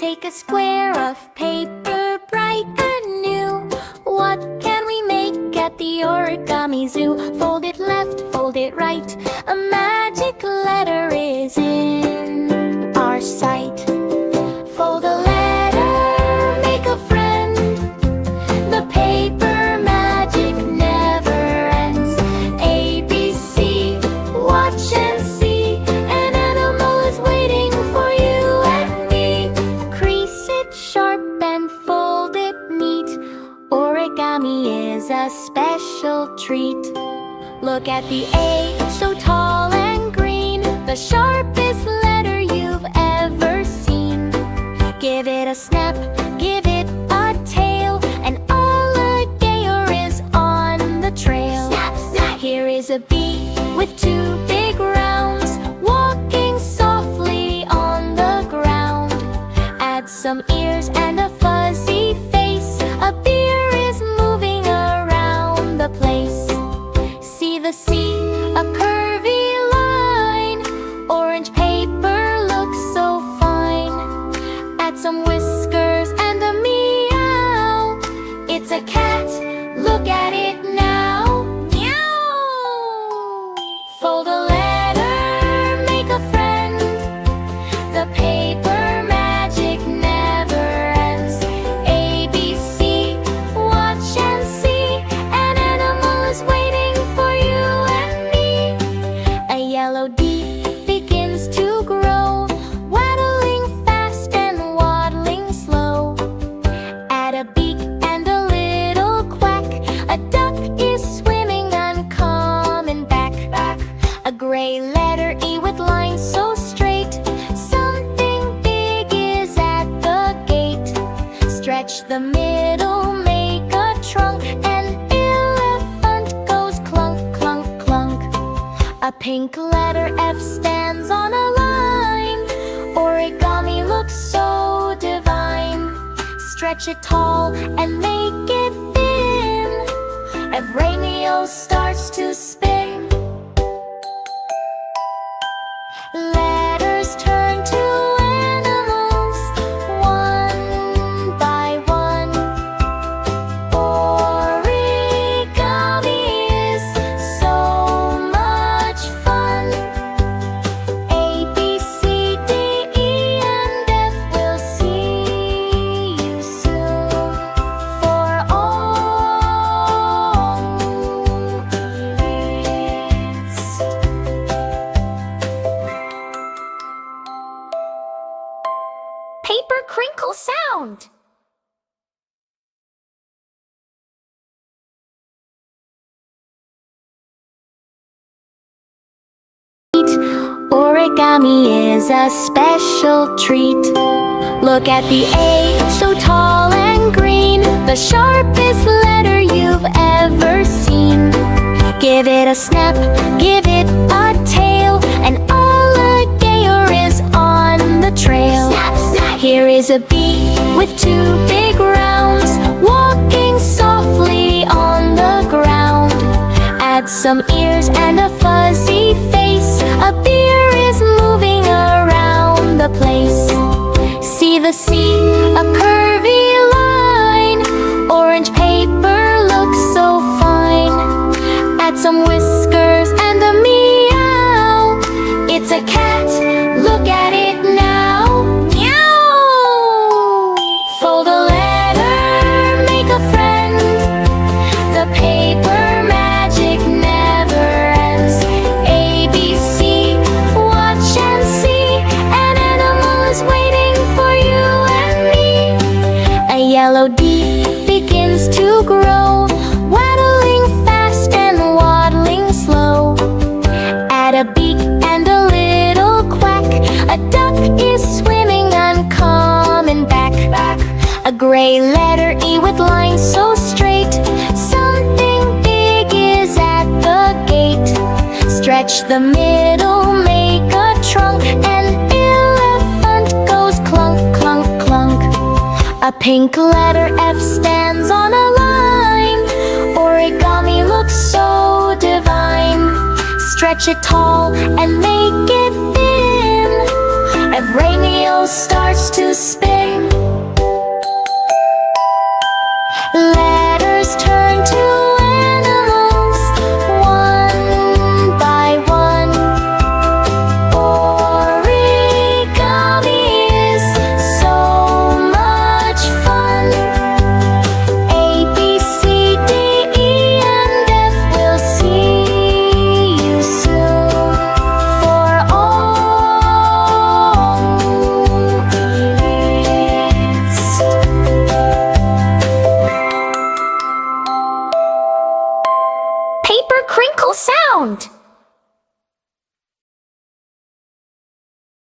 Take a square of paper, bright and new. What can we make at the Origami Zoo? Fold it left, fold it right. A magic letter is in our sight. Fold a letter, make a friend. The paper magic never ends. A, B, C, watch and see. An animal is waiting for you and me. Crease it sharp and fold it neat. Origami is a special treat. Look at the A, so tall and green. The sharpest letter you've ever seen. Give it a snap, give it a tail. An alligator is on the trail. Snap, snap. Here is a B with two big rounds, walking softly on the ground. Add some ears and a fuzzy face. A beer is moving around the place. See the C, a curvy line. Orange paper looks so fine. Add some whiskers and a meow. It's a cat, look at it now. Meow! Fold a letter, make a friend. The paper magic never ends. A, B, C, watch and see. An animal is waiting for you and me. A yellow D begins to grow, waddling fast and waddling slow. Add a beak and a little quack. A duck is swimming and coming back. A gray letter E with lines so straight. Something big is at the gate. Stretch the middle, make a trunk. An elephant goes clunk, clunk, clunk. A pink letter F stands on a line. Origami looks so divine. Stretch it tall and make it thin. Everanio starts to spin. Letters turn to animals, one by one. Origami is so much fun. A, B, C, D, E, and F. We'll see you soon. For all erased. Paper crinkle sound. Origami is a special treat. Look at the A, so tall and green. The sharpest letter you've ever seen. Give it a snap, give it a tail. An alligator is on the trail. Snap, snap. Here is a B with two big rounds, walking softly on the ground. Add some ears and a fuzzy face. A beer is moving around the place. See the C, a curvy line. Orange paper looks so fine. Add some whiskers and a meow. It's a cat, look at it now. Meow! Fold a letter, make a friend. The paper magic never ends. A, B, C, watch and see. An animal is waiting for you and me. A yellow D begins to grow, waddling fast and waddling slow. Add a beak and a little quack. A duck is swimming and coming back. A gray letter E with lines so straight. Something big is at the gate. Stretch the middle, make a trunk. An elephant goes clunk, clunk, clunk. A pink letter F stands on a line. Origami looks so divine. Stretch it tall and make it thin. Everanio starts to spin. Let